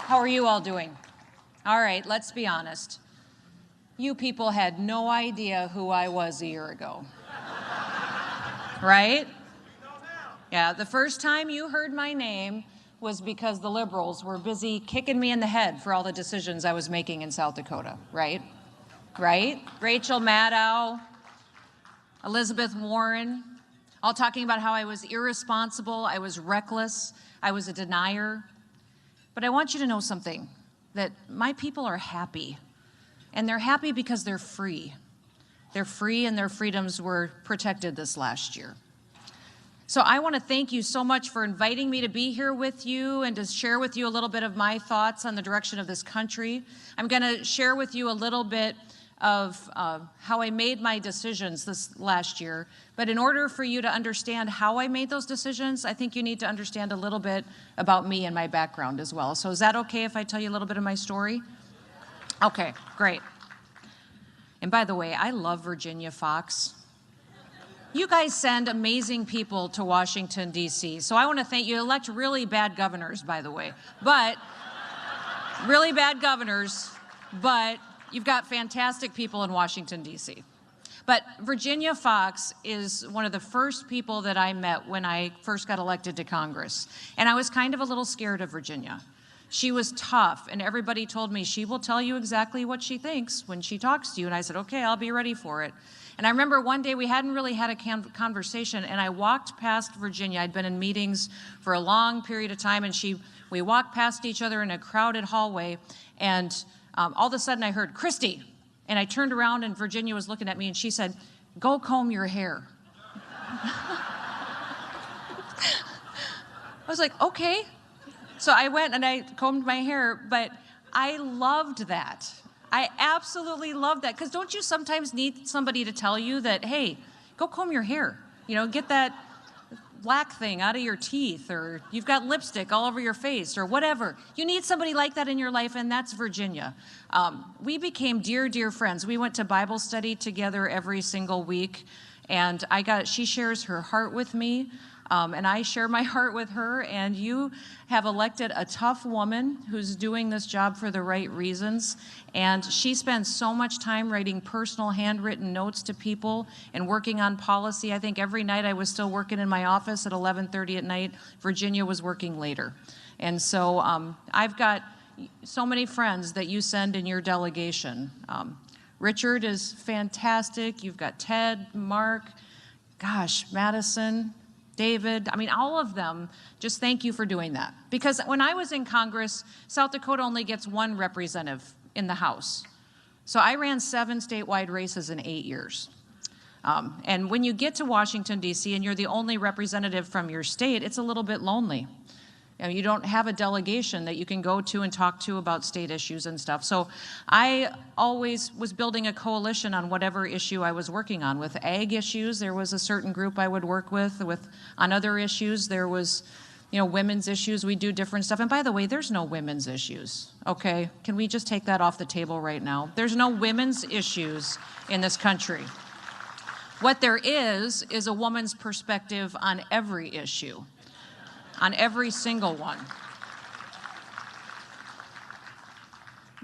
How are you all doing? All right, let's be honest. You people had no idea who I was a year ago. Right? Yeah, the first time you heard my name was because the liberals were busy kicking me in the head for all the decisions I was making in South Dakota, right? Right? Rachel Maddow, Elizabeth Warren, all talking about how I was irresponsible, I was reckless, I was a denier. But I want you to know something, that my people are happy. And they're happy because they're free. They're free and their freedoms were protected this last year. So I want to thank you so much for inviting me to be here with you and to share with you a little bit of my thoughts on the direction of this country. I'm going to share with you a little bit of how I made my decisions this last year. But in order for you to understand how I made those decisions, I think you need to understand a little bit about me and my background as well. So is that okay if I tell you a little bit of my story? Okay, great. And by the way, I love Virginia Fox. You guys send amazing people to Washington, D.C. So I want to thank you. Elect really bad governors, by the way. But really bad governors, but you've got fantastic people in Washington, D.C. But Virginia Fox is one of the first people that I met when I first got elected to Congress. And I was kind of a little scared of Virginia. She was tough, and everybody told me she will tell you exactly what she thinks when she talks to you. And I said, okay, I'll be ready for it. And I remember one day we hadn't really had a conversation, and I walked past Virginia. I'd been in meetings for a long period of time, and we walked past each other in a crowded hallway, and all of a sudden I heard, Kristi. And I turned around, and Virginia was looking at me, and she said, go comb your hair. I was like, okay. So I went and I combed my hair, but I loved that. I absolutely loved that, because don't you sometimes need somebody to tell you that, hey, go comb your hair, get that black thing out of your teeth, or you've got lipstick all over your face, or whatever. You need somebody like that in your life, and that's Virginia. We became dear, dear friends. We went to Bible study together every single week, and she shares her heart with me. And I share my heart with her, and you have elected a tough woman who's doing this job for the right reasons, and she spends so much time writing personal handwritten notes to people and working on policy. I think every night I was still working in my office at 11:30 at night. Virginia was working later. And so I've got so many friends that you send in your delegation. Richard is fantastic. You've got Ted, Mark, Madison, David, all of them, just thank you for doing that. Because when I was in Congress, South Dakota only gets one representative in the House. So I ran 7 statewide races in 8 years. And when you get to Washington, D.C., and you're the only representative from your state, it's a little bit lonely. You don't have a delegation that you can go to and talk to about state issues and stuff. So I always was building a coalition on whatever issue I was working on. With ag issues, there was a certain group I would work with. On other issues, there was, women's issues. We do different stuff. And by the way, there's no women's issues, okay? Can we just take that off the table right now? There's no women's issues in this country. What there is a woman's perspective on every issue. On every single one.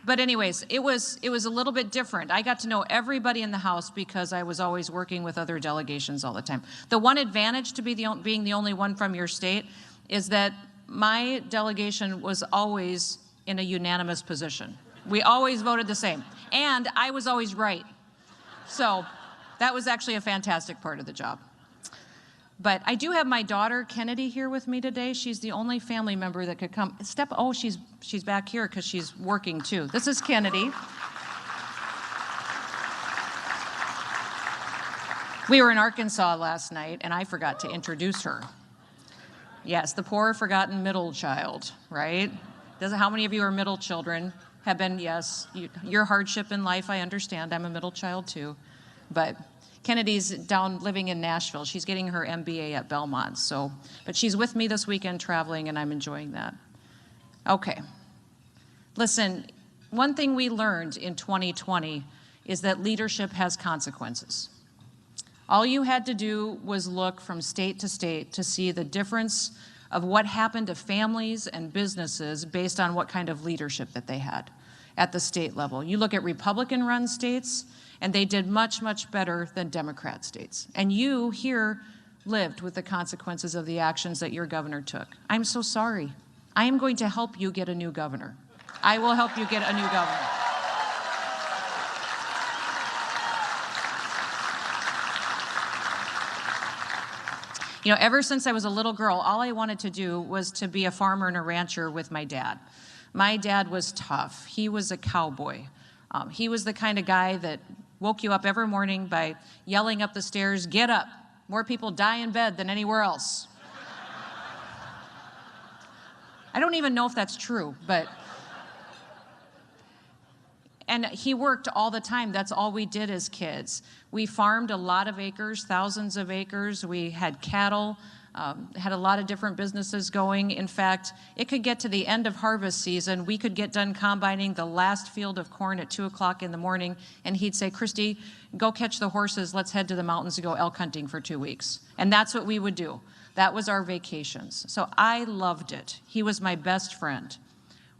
But anyways, it was a little bit different. I got to know everybody in the House because I was always working with other delegations all the time. The one advantage to being the only one from your state is that my delegation was always in a unanimous position. We always voted the same. And I was always right. So that was actually a fantastic part of the job. But I do have my daughter, Kennedy, here with me today. She's the only family member that could come. She's back here because she's working too. This is Kennedy. We were in Arkansas last night, and I forgot to introduce her. Yes, the poor forgotten middle child, right? How many of you are middle children? Have been, yes, your hardship in life, I understand. I'm a middle child too. But Kennedy's down living in Nashville. She's getting her MBA at Belmont. But she's with me this weekend traveling, and I'm enjoying that. Okay. Listen, one thing we learned in 2020 is that leadership has consequences. All you had to do was look from state to state to see the difference of what happened to families and businesses based on what kind of leadership that they had at the state level. You look at Republican-run states, and they did much, much better than Democrat states. And you here lived with the consequences of the actions that your governor took. I'm so sorry. I am going to help you get a new governor. I will help you get a new governor. You know, ever since I was a little girl, all I wanted to do was to be a farmer and a rancher with my dad. My dad was tough. He was a cowboy. He was the kind of guy that woke you up every morning by yelling up the stairs, "Get up. More people die in bed than anywhere else." I don't even know if that's true, but... And he worked all the time. That's all we did as kids. We farmed a lot of acres, thousands of acres. We had cattle, had a lot of different businesses going. In fact, it could get to the end of harvest season. We could get done combining the last field of corn at 2 o'clock in the morning, and he'd say, "Kristi, go catch the horses. Let's head to the mountains to go elk hunting for 2 weeks." And that's what we would do. That was our vacations. So I loved it. He was my best friend.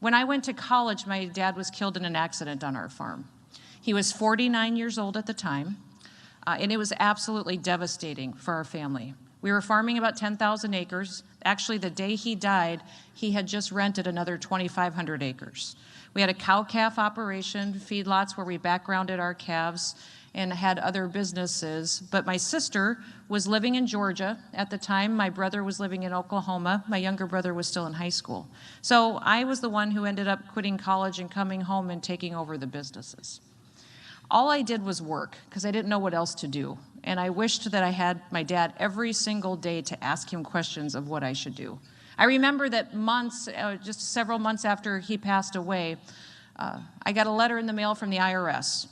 When I went to college, my dad was killed in an accident on our farm. He was 49 years old at the time, and it was absolutely devastating for our family. We were farming about 10,000 acres. Actually, the day he died, he had just rented another 2,500 acres. We had a cow-calf operation, feedlots where we backgrounded our calves, and had other businesses. But my sister was living in Georgia at the time. My brother was living in Oklahoma. My younger brother was still in high school. So I was the one who ended up quitting college and coming home and taking over the businesses. All I did was work because I didn't know what else to do. And I wished that I had my dad every single day to ask him questions of what I should do. I remember that just several months after he passed away, I got a letter in the mail from the IRS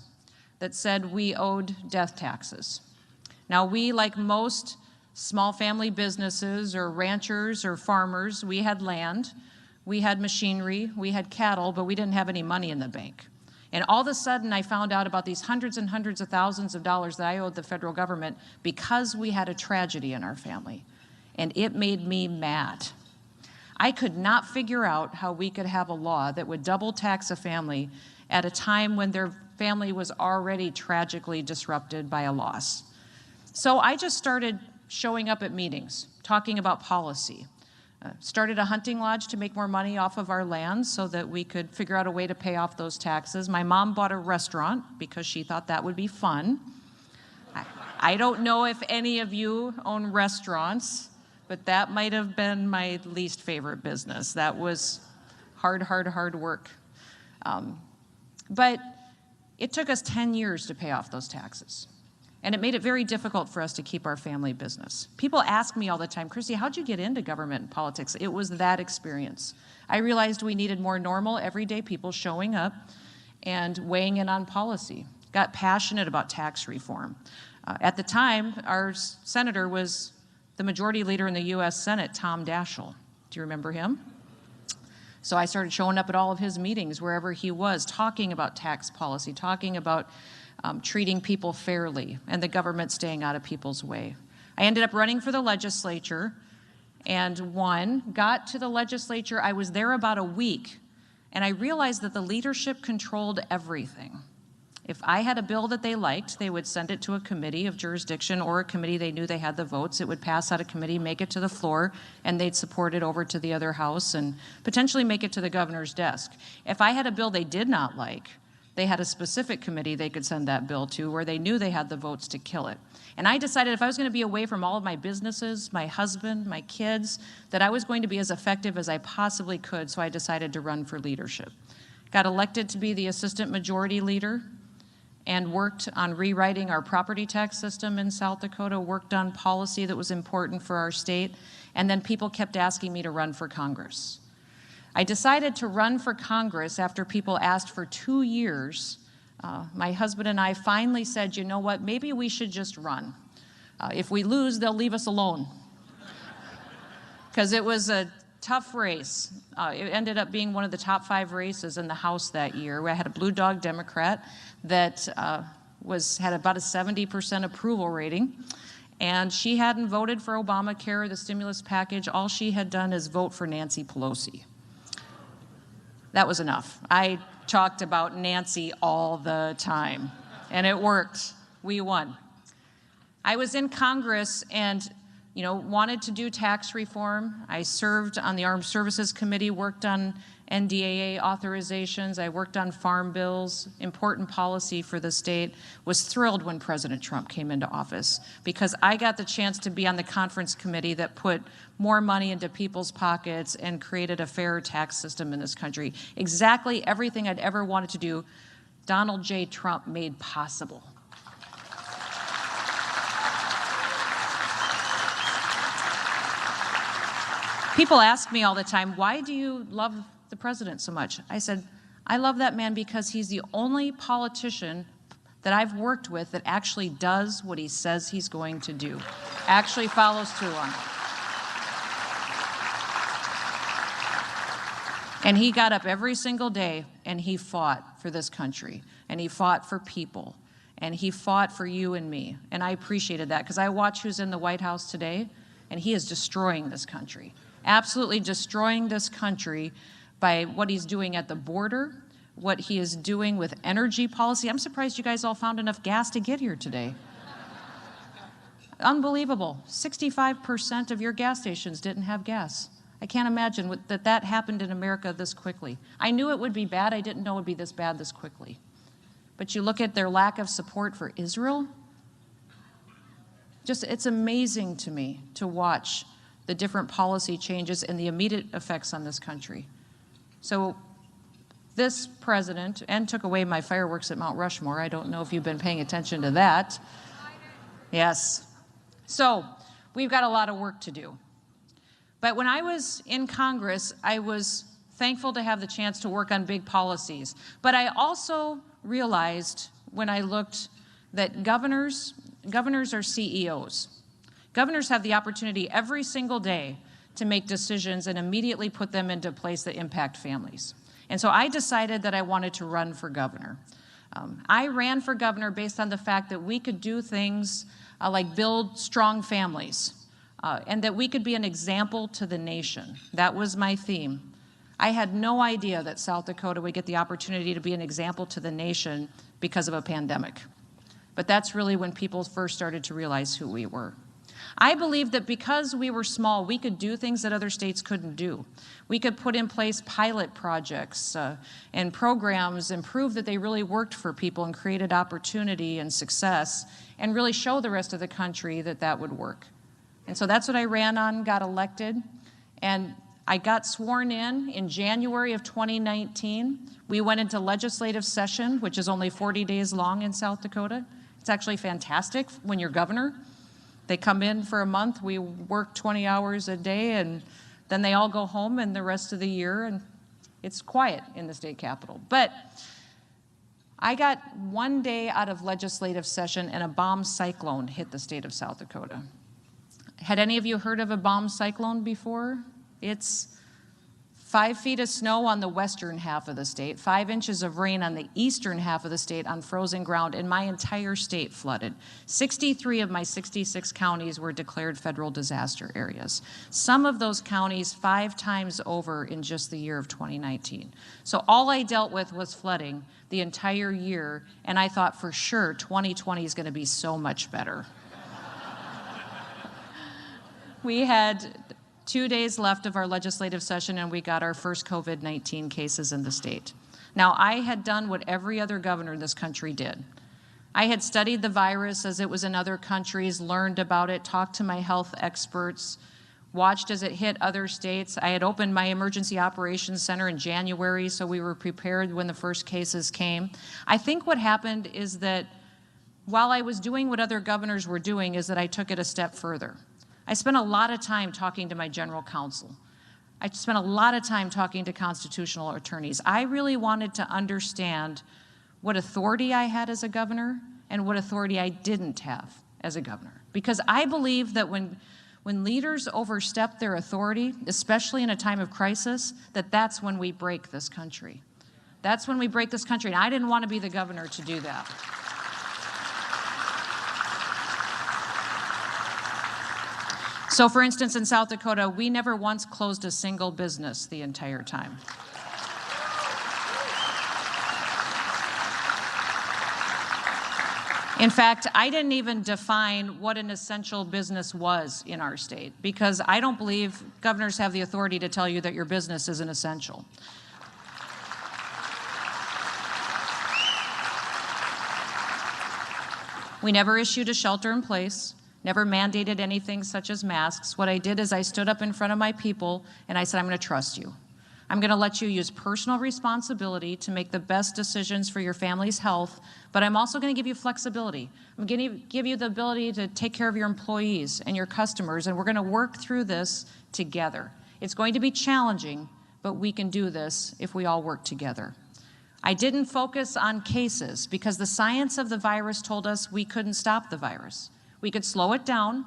that said we owed death taxes. Now, we, like most small family businesses or ranchers or farmers, we had land, we had machinery, we had cattle, but we didn't have any money in the bank. And all of a sudden, I found out about these hundreds and hundreds of thousands of dollars that I owed the federal government because we had a tragedy in our family. And it made me mad. I could not figure out how we could have a law that would double tax a family at a time when their family was already tragically disrupted by a loss. So I just started showing up at meetings, talking about policy. Started a hunting lodge to make more money off of our land so that we could figure out a way to pay off those taxes. My mom bought a restaurant because she thought that would be fun. I don't know if any of you own restaurants, but that might have been my least favorite business. That was hard work. But it took us 10 years to pay off those taxes. And it made it very difficult for us to keep our family business. People ask me all the time, "Kristi, how'd you get into government and politics?" It was that experience. I realized we needed more normal, everyday people showing up and weighing in on policy. Got passionate about tax reform. At the time, our senator was the majority leader in the U.S. Senate, Tom Daschle. Do you remember him? So I started showing up at all of his meetings, wherever he was, talking about tax policy, talking about treating people fairly and the government staying out of people's way. I ended up running for the legislature and won, got to the legislature. I was there about a week, and I realized that the leadership controlled everything. If I had a bill that they liked, they would send it to a committee of jurisdiction or a committee they knew they had the votes. It would pass out of committee, make it to the floor, and they'd support it over to the other house and potentially make it to the governor's desk. If I had a bill they did not like, they had a specific committee they could send that bill to where they knew they had the votes to kill it. And I decided if I was going to be away from all of my businesses, my husband, my kids, that I was going to be as effective as I possibly could, so I decided to run for leadership. Got elected to be the assistant majority leader and worked on rewriting our property tax system in South Dakota, worked on policy that was important for our state, and then people kept asking me to run for Congress. I decided to run for Congress after people asked for 2 years. My husband and I finally said, you know what, maybe we should just run. If we lose, they'll leave us alone. Because it was a tough race. It ended up being one of the top 5 races in the House that year. We had a Blue Dog Democrat that had about a 70% approval rating. And she hadn't voted for Obamacare, the stimulus package. All she had done is vote for Nancy Pelosi. That was enough. I talked about Nancy all the time, and it worked. We won. I was in Congress and, wanted to do tax reform. I served on the Armed Services Committee, worked on NDAA authorizations. I worked on farm bills, important policy for the state. Was thrilled when President Trump came into office because I got the chance to be on the conference committee that put more money into people's pockets and created a fairer tax system in this country. Exactly everything I'd ever wanted to do, Donald J. Trump made possible. People ask me all the time, why do you love the president so much? I said, I love that man because he's the only politician that I've worked with that actually does what he says he's going to do, actually follows through on it. And he got up every single day and he fought for this country, and he fought for people, and he fought for you and me. And I appreciated that because I watch who's in the White House today, and he is destroying this country, absolutely destroying this country by what he's doing at the border, what he is doing with energy policy. I'm surprised you guys all found enough gas to get here today. Unbelievable. 65% of your gas stations didn't have gas. I can't imagine that happened in America this quickly. I knew it would be bad. I didn't know it would be this bad this quickly. But you look at their lack of support for Israel, it's amazing to me to watch the different policy changes and the immediate effects on this country. So this president, and took away my fireworks at Mount Rushmore. I don't know if you've been paying attention to that. Yes. So we've got a lot of work to do. But when I was in Congress, I was thankful to have the chance to work on big policies. But I also realized when I looked that governors are CEOs. Governors have the opportunity every single day to make decisions and immediately put them into place that impact families. And so I decided that I wanted to run for governor. I ran for governor based on the fact that we could do things like build strong families, and that we could be an example to the nation. That was my theme. I had no idea that South Dakota would get the opportunity to be an example to the nation because of a pandemic. But that's really when people first started to realize who we were. I believe that because we were small, we could do things that other states couldn't do. We could put in place pilot projects and programs and prove that they really worked for people and created opportunity and success, and really show the rest of the country that that would work. And so that's what I ran on, got elected, and I got sworn in January of 2019. We went into legislative session, which is only 40 days long in South Dakota. It's actually fantastic when you're governor. They come in for a month, we work 20 hours a day, and then they all go home and the rest of the year, and it's quiet in the state capitol. But I got one day out of legislative session and a bomb cyclone hit the state of South Dakota. Had any of you heard of a bomb cyclone before? It's 5 feet of snow on the western half of the state, 5 inches of rain on the eastern half of the state on frozen ground, and my entire state flooded. 63 of my 66 counties were declared federal disaster areas. Some of those counties 5 times over in just the year of 2019. So all I dealt with was flooding the entire year, and I thought for sure 2020 is going to be so much better. We had 2 days left of our legislative session, and we got our first COVID-19 cases in the state. Now, I had done what every other governor in this country did. I had studied the virus as it was in other countries, learned about it, talked to my health experts, watched as it hit other states. I had opened my emergency operations center in January, so we were prepared when the first cases came. I think what happened is that while I was doing what other governors were doing, is that I took it a step further. I spent a lot of time talking to my general counsel. I spent a lot of time talking to constitutional attorneys. I really wanted to understand what authority I had as a governor and what authority I didn't have as a governor. Because I believe that when leaders overstep their authority, especially in a time of crisis, that's when we break this country. That's when we break this country, and I didn't want to be the governor to do that. So for instance, in South Dakota, we never once closed a single business the entire time. In fact, I didn't even define what an essential business was in our state, because I don't believe governors have the authority to tell you that your business isn't essential. We never issued a shelter in place, never mandated anything such as masks. What I did is I stood up in front of my people and I said, I'm going to trust you. I'm going to let you use personal responsibility to make the best decisions for your family's health, but I'm also going to give you flexibility. I'm going to give you the ability to take care of your employees and your customers, and we're going to work through this together. It's going to be challenging, but we can do this if we all work together. I didn't focus on cases because the science of the virus told us we couldn't stop the virus. We could slow it down,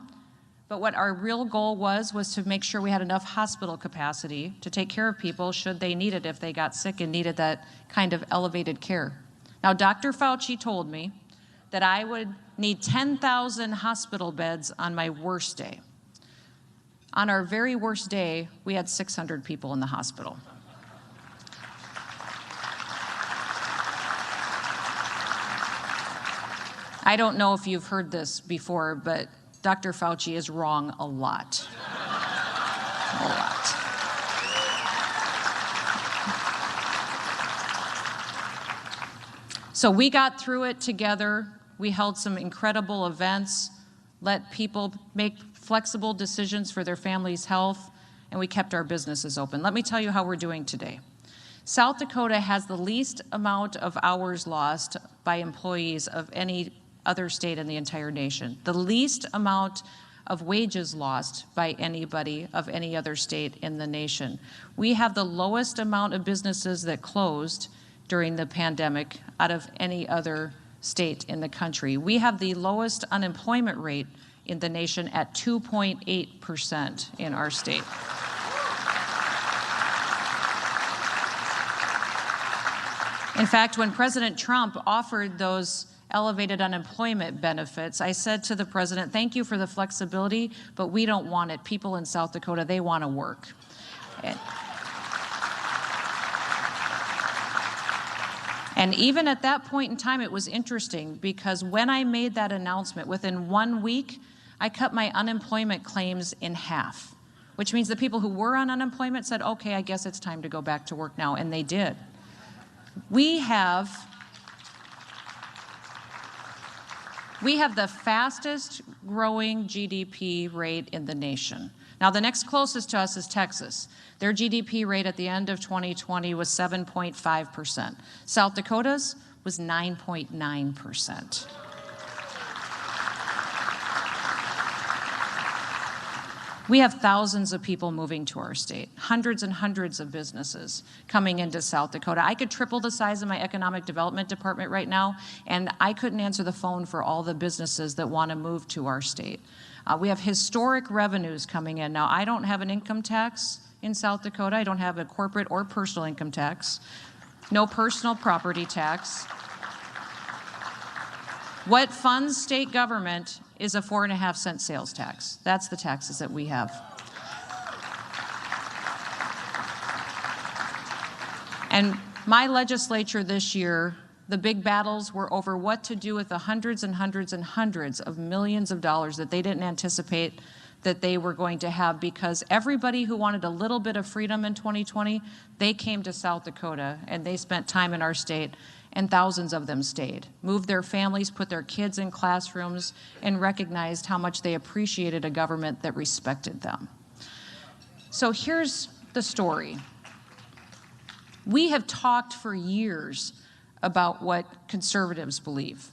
but what our real goal was to make sure we had enough hospital capacity to take care of people should they need it if they got sick and needed that kind of elevated care. Now, Dr. Fauci told me that I would need 10,000 hospital beds on my worst day. On our very worst day, we had 600 people in the hospital. I don't know if you've heard this before, but Dr. Fauci is wrong a lot. A lot. So we got through it together. We held some incredible events, let people make flexible decisions for their family's health, and we kept our businesses open. Let me tell you how we're doing today. South Dakota has the least amount of hours lost by employees of any other state in the entire nation, the least amount of wages lost by anybody of any other state in the nation. We have the lowest amount of businesses that closed during the pandemic out of any other state in the country. We have the lowest unemployment rate in the nation at 2.8% in our state. In fact, when President Trump offered those elevated unemployment benefits, I said to the president, thank you for the flexibility, but we don't want it. People in South Dakota, they want to work. And even at that point in time, it was interesting because when I made that announcement, within 1 week, I cut my unemployment claims in half, which means the people who were on unemployment said, okay, I guess it's time to go back to work now, and they did. We have the fastest growing GDP rate in the nation. Now, the next closest to us is Texas. Their GDP rate at the end of 2020 was 7.5%. South Dakota's was 9.9%. We have thousands of people moving to our state, hundreds and hundreds of businesses coming into South Dakota. I could triple the size of my economic development department right now, and I couldn't answer the phone for all the businesses that want to move to our state. We have historic revenues coming in. Now, I don't have an income tax in South Dakota. I don't have a corporate or personal income tax, no personal property tax. What funds state government is a 4.5-cent sales tax. That's the taxes that we have. And my legislature this year, the big battles were over what to do with the hundreds and hundreds and hundreds of millions of dollars that they didn't anticipate that they were going to have, because everybody who wanted a little bit of freedom in 2020, they came to South Dakota and they spent time in our state, and thousands of them stayed, moved their families, put their kids in classrooms, and recognized how much they appreciated a government that respected them. So here's the story. We have talked for years about what conservatives believe.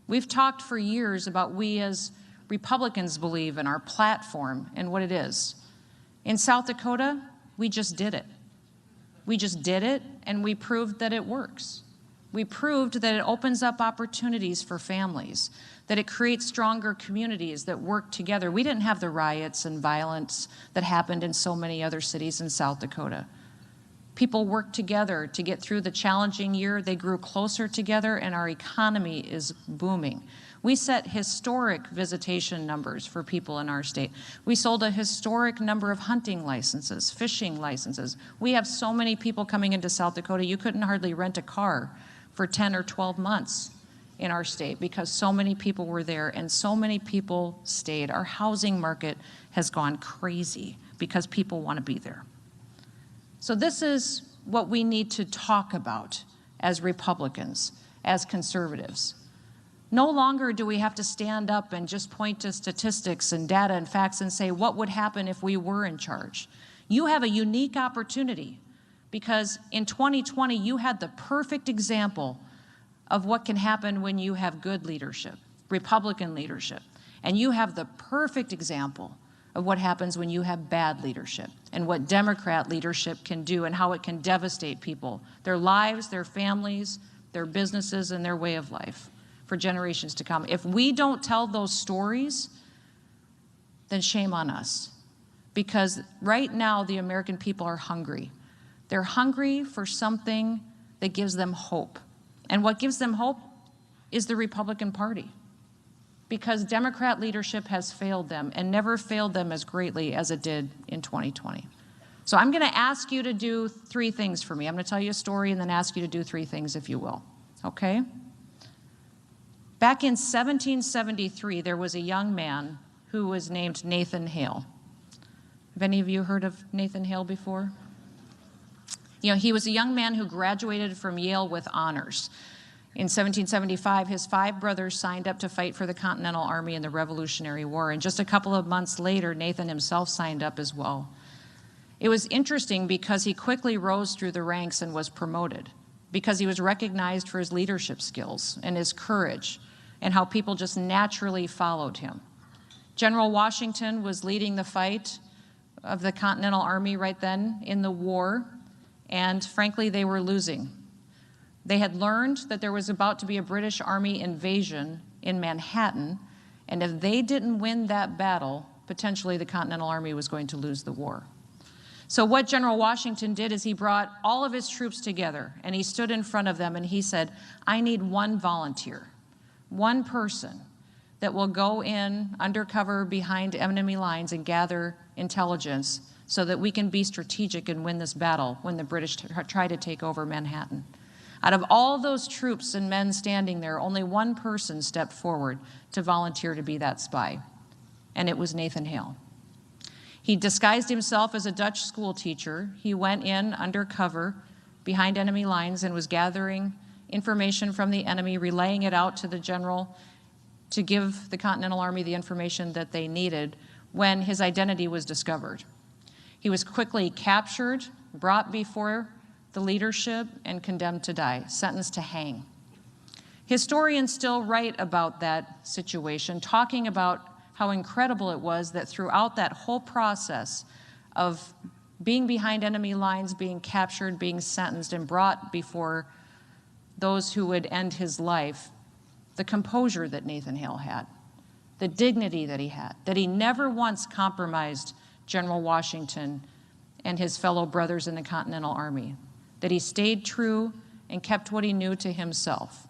We've talked for years about we as Republicans believe in our platform and what it is. In South Dakota, we just did it. We just did it, and we proved that it works. We proved that it opens up opportunities for families, that it creates stronger communities that work together. We didn't have the riots and violence that happened in so many other cities in South Dakota. People worked together to get through the challenging year. They grew closer together, and our economy is booming. We set historic visitation numbers for people in our state. We sold a historic number of hunting licenses, fishing licenses. We have so many people coming into South Dakota, you couldn't hardly rent a car for 10 or 12 months in our state because so many people were there and so many people stayed. Our housing market has gone crazy because people want to be there. So this is what we need to talk about as Republicans, as conservatives. No longer do we have to stand up and just point to statistics and data and facts and say, what would happen if we were in charge? You have a unique opportunity because in 2020, you had the perfect example of what can happen when you have good leadership, Republican leadership. And you have the perfect example of what happens when you have bad leadership and what Democrat leadership can do and how it can devastate people, their lives, their families, their businesses, and their way of life for generations to come. If we don't tell those stories, then shame on us. Because right now, the American people are hungry. They're hungry for something that gives them hope. And what gives them hope is the Republican Party. Because Democrat leadership has failed them and never failed them as greatly as it did in 2020. So I'm going to ask you to do 3 things for me. I'm going to tell you a story and then ask you to do 3 things if you will, okay? Back in 1773, there was a young man who was named Nathan Hale. Have any of you heard of Nathan Hale before? You know, he was a young man who graduated from Yale with honors. In 1775, his 5 brothers signed up to fight for the Continental Army in the Revolutionary War, and just a couple of months later, Nathan himself signed up as well. It was interesting because he quickly rose through the ranks and was promoted, because he was recognized for his leadership skills and his courage, and how people just naturally followed him. General Washington was leading the fight of the Continental Army right then in the war, and frankly, they were losing. They had learned that there was about to be a British Army invasion in Manhattan, and if they didn't win that battle, potentially the Continental Army was going to lose the war. So what General Washington did is he brought all of his troops together, and he stood in front of them and he said, I need one volunteer, one person that will go in undercover behind enemy lines and gather intelligence so that we can be strategic and win this battle when the British try to take over Manhattan. Out of all those troops and men standing there, only one person stepped forward to volunteer to be that spy, and it was Nathan Hale. He disguised himself as a Dutch school teacher. He went in undercover behind enemy lines and was gathering information from the enemy, relaying it out to the general to give the Continental Army the information that they needed when his identity was discovered. He was quickly captured, brought before the leadership, and condemned to die, sentenced to hang. Historians still write about that situation, talking about how incredible it was that throughout that whole process of being behind enemy lines, being captured, being sentenced, and brought before those who would end his life, the composure that Nathan Hale had, the dignity that he had, that he never once compromised General Washington and his fellow brothers in the Continental Army, that he stayed true and kept what he knew to himself.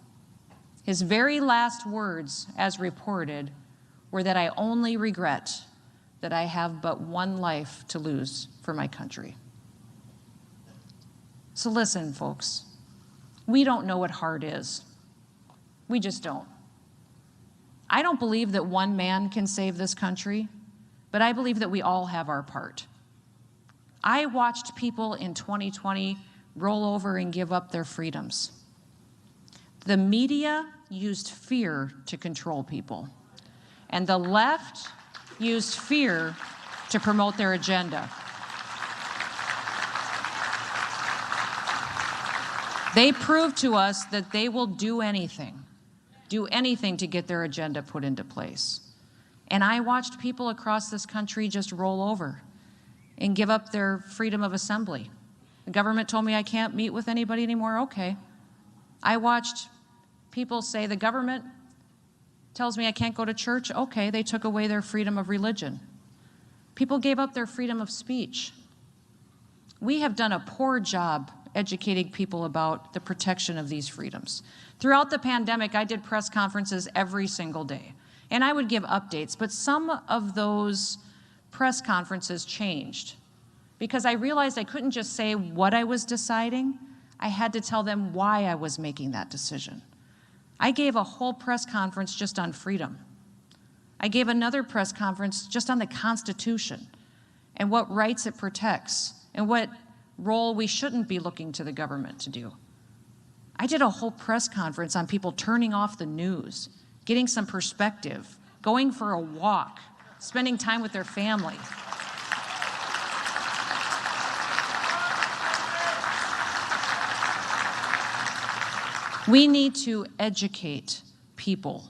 His very last words, as reported, were that I only regret that I have but one life to lose for my country. So listen, folks, we don't know what hard is. We just don't. I don't believe that one man can save this country, but I believe that we all have our part. I watched people in 2020 roll over and give up their freedoms. The media used fear to control people, and the left used fear to promote their agenda. They proved to us that they will do anything to get their agenda put into place. And I watched people across this country just roll over and give up their freedom of assembly. The government told me I can't meet with anybody anymore. Okay. I watched people say the government tells me I can't go to church. Okay, they took away their freedom of religion. People gave up their freedom of speech. we have done a poor job educating people about the protection of these freedoms. Throughout the pandemic, I did press conferences every single day, and I would give updates, but some of those press conferences changed because I realized I couldn't just say what I was deciding. I had to tell them why I was making that decision. I gave a whole press conference just on freedom. I gave another press conference just on the Constitution and what rights it protects and what role we shouldn't be looking to the government to do. I did a whole press conference on people turning off the news, getting some perspective, going for a walk, spending time with their family. We need to educate people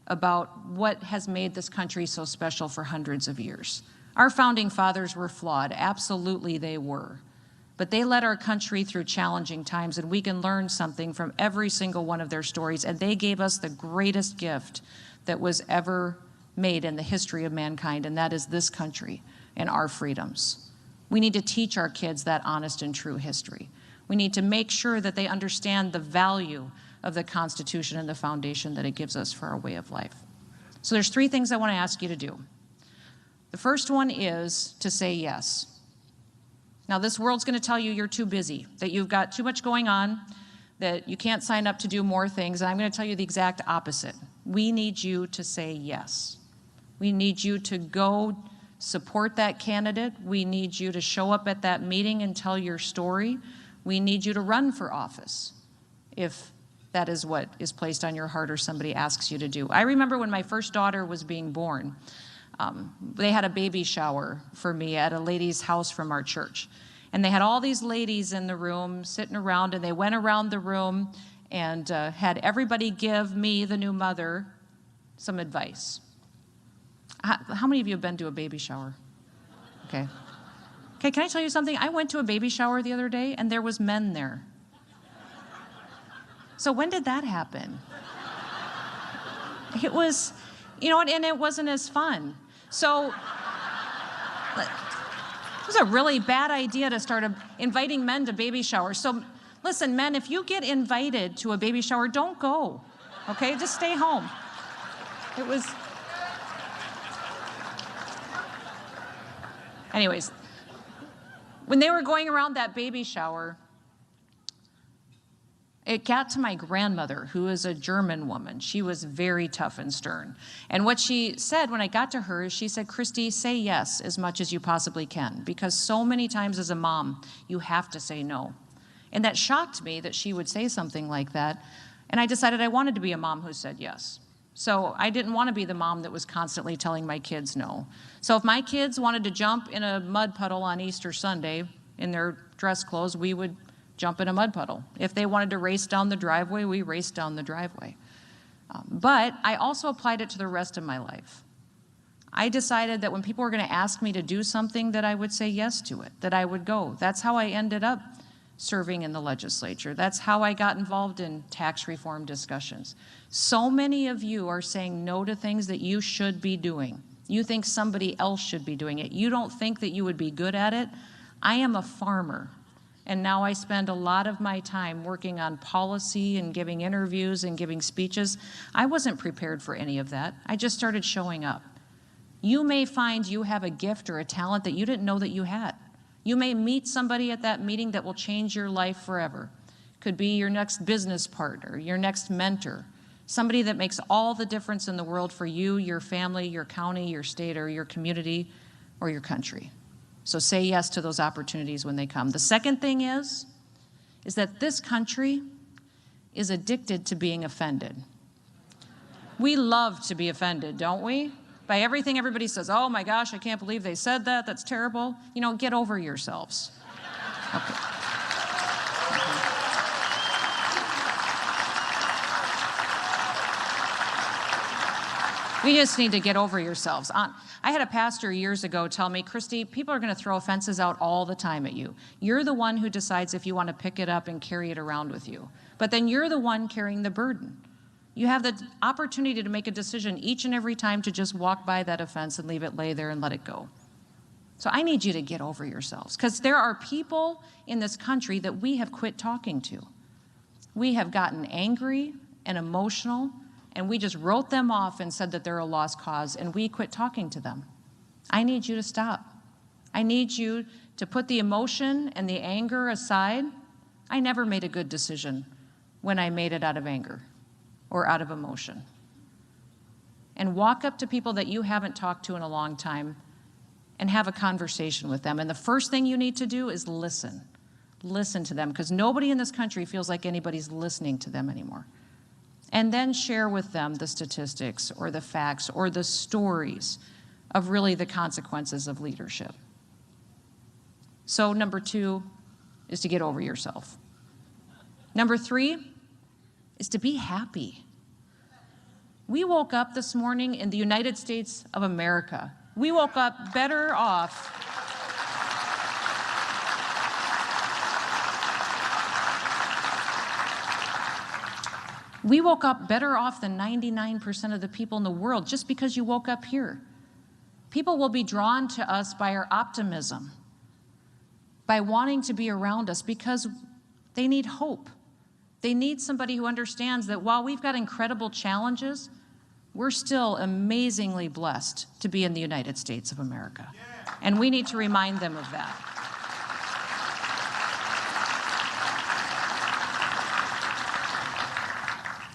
about what has made this country so special for hundreds of years. Our founding fathers were flawed, absolutely they were. But they led our country through challenging times, and we can learn something from every single one of their stories, and they gave us the greatest gift that was ever made in the history of mankind, and that is this country and our freedoms. We need to teach our kids that honest and true history. We need to make sure that they understand the value of the Constitution and the foundation that it gives us for our way of life. So there's 3 things I want to ask you to do. The first one is to say yes. Now, this world's going to tell you you're too busy, that you've got too much going on, that you can't sign up to do more things, and I'm going to tell you the exact opposite. We need you to say yes. We need you to go support that candidate. We need you to show up at that meeting and tell your story. We need you to run for office if that is what is placed on your heart or somebody asks you to do. I remember when my first daughter was being born, they had a baby shower for me at a lady's house from our church. And they had all these ladies in the room sitting around, and they went around the room and had everybody give me, the new mother, some advice. How many of you have been to a baby shower? Okay. Okay, can I tell you something? I went to a baby shower the other day, and there was men there. So when did that happen? It was, and it wasn't as fun. So it was a really bad idea to start inviting men to baby showers. So listen, men, if you get invited to a baby shower, don't go, okay? Just stay home. It was... Anyways, when they were going around that baby shower, it got to my grandmother, who is a German woman. She was very tough and stern. And what she said when I got to her is she said, Kristi, say yes as much as you possibly can, because so many times as a mom, you have to say no. And that shocked me that she would say something like that. And I decided I wanted to be a mom who said yes. So I didn't want to be the mom that was constantly telling my kids no. So if my kids wanted to jump in a mud puddle on Easter Sunday in their dress clothes, we would jump in a mud puddle. If they wanted to race down the driveway, we raced down the driveway. But I also applied it to the rest of my life. I decided that when people were going to ask me to do something, that I would say yes to it, that I would go. That's how I ended up serving in the legislature. That's how I got involved in tax reform discussions. So many of you are saying no to things that you should be doing. You think somebody else should be doing it. You don't think that you would be good at it. I am a farmer. And now I spend a lot of my time working on policy and giving interviews and giving speeches. I wasn't prepared for any of that. I just started showing up. You may find you have a gift or a talent that you didn't know that you had. You may meet somebody at that meeting that will change your life forever. Could be your next business partner, your next mentor, somebody that makes all the difference in the world for you, your family, your county, your state, or your community, or your country. So say yes to those opportunities when they come. The second thing is that this country is addicted to being offended. We love to be offended, don't we? By everything everybody says, oh my gosh, I can't believe they said that, that's terrible. Get over yourselves. Okay. We just need to get over yourselves. I had a pastor years ago tell me, Kristi, people are going to throw offenses out all the time at you. You're the one who decides if you want to pick it up and carry it around with you. But then you're the one carrying the burden. You have the opportunity to make a decision each and every time to just walk by that offense and leave it lay there and let it go. So I need you to get over yourselves, because there are people in this country that we have quit talking to. We have gotten angry and emotional, and we just wrote them off and said that they're a lost cause, and we quit talking to them. I need you to stop. I need you to put the emotion and the anger aside. I never made a good decision when I made it out of anger or out of emotion. And walk up to people that you haven't talked to in a long time and have a conversation with them. And the first thing you need to do is listen. Listen to them, because nobody in this country feels like anybody's listening to them anymore. And then share with them the statistics or the facts or the stories of really the consequences of leadership. So number 2 is to get over yourself. Number 3 is to be happy. We woke up this morning in the United States of America. We woke up better off. We woke up better off than 99% of the people in the world just because you woke up here. People will be drawn to us by our optimism, by wanting to be around us, because they need hope. They need somebody who understands that while we've got incredible challenges, we're still amazingly blessed to be in the United States of America. And we need to remind them of that.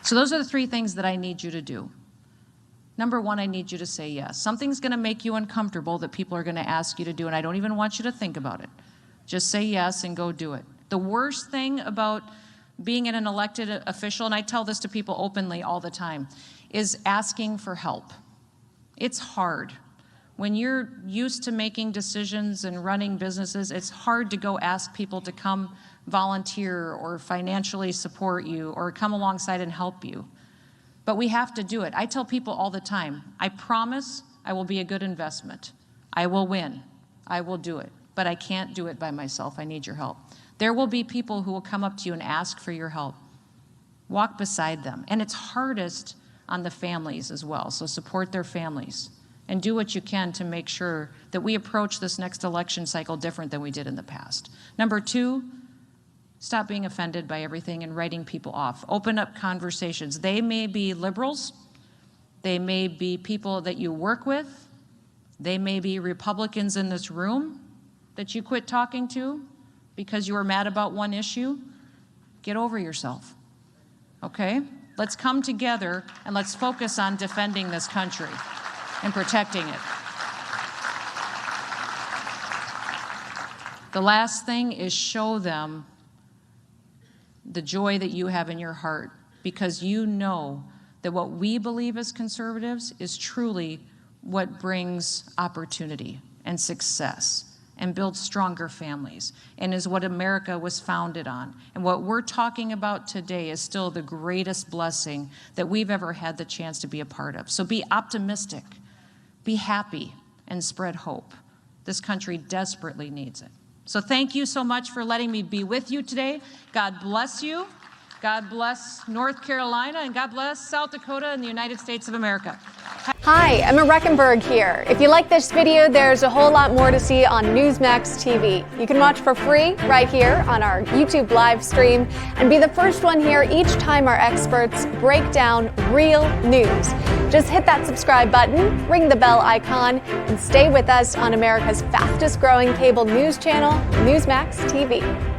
So those are the 3 things that I need you to do. Number 1, I need you to say yes. Something's going to make you uncomfortable that people are going to ask you to do, and I don't even want you to think about it. Just say yes and go do it. The worst thing about being an elected official, and I tell this to people openly all the time, is asking for help. It's hard. When you're used to making decisions and running businesses, it's hard to go ask people to come volunteer or financially support you or come alongside and help you. But we have to do it. I tell people all the time, I promise I will be a good investment. I will win. I will do it. But I can't do it by myself. I need your help. There will be people who will come up to you and ask for your help. Walk beside them. And it's hardest on the families as well, so support their families and do what you can to make sure that we approach this next election cycle different than we did in the past. Number 2, stop being offended by everything and writing people off. Open up conversations. They may be liberals. They may be people that you work with. They may be Republicans in this room that you quit talking to because you were mad about one issue. Get over yourself, okay? Let's come together and let's focus on defending this country and protecting it. The last thing is show them the joy that you have in your heart, because you know that what we believe as conservatives is truly what brings opportunity and success and builds stronger families, and is what America was founded on. And what we're talking about today is still the greatest blessing that we've ever had the chance to be a part of. So be optimistic, be happy, and spread hope. This country desperately needs it. So thank you so much for letting me be with you today. God bless you. God bless North Carolina, and God bless South Dakota and the United States of America. Hi, Emma Reckenberg here. If you like this video, there's a whole lot more to see on Newsmax TV. You can watch for free right here on our YouTube live stream and be the first one here each time our experts break down real news. Just hit that subscribe button, ring the bell icon, and stay with us on America's fastest growing cable news channel, Newsmax TV.